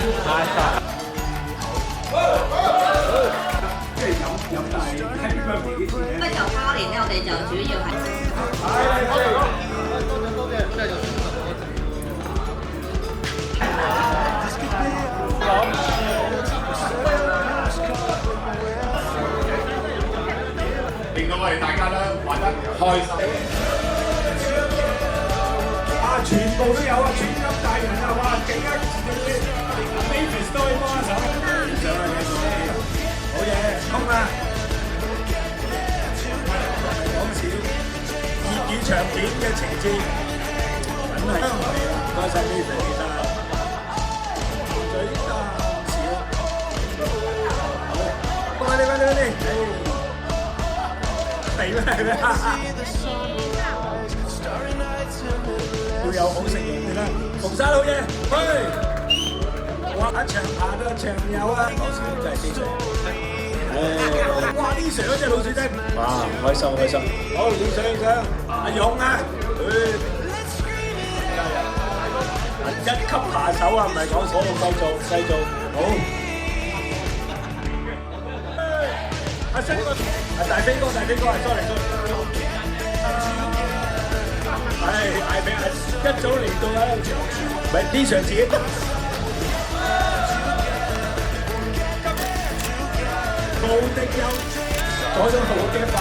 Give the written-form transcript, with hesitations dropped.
即係飲大 Happy Birthday 啲錢咧。不就花年咧，我哋就主要係。令到我哋大家咧玩得開心。啊，全部都有啊，全金大人啊，哇，勁啊！Mavis 都可以幫下手。上啊，好嘢，衝啊！講笑，粵語長片嘅情節，梗係唔係啦，唔該曬 Mavis 先生。嘴大笑，好，快啲，快啲，快啲！係咩？係咩？要有好食用嘅啦，馮生老嘢，去！哇！一長爬到長有啊，講笑真係非常。哇！呢場嗰隻老鼠精，哇！開心開心。好，影相影相，阿勇啊，一級扒手啊，唔係講笑，繼續，好。阿星哥，阿大飛哥，sorry。係大飛一早嚟到啦，唔係呢場自己。無敵有，左中途好驚快。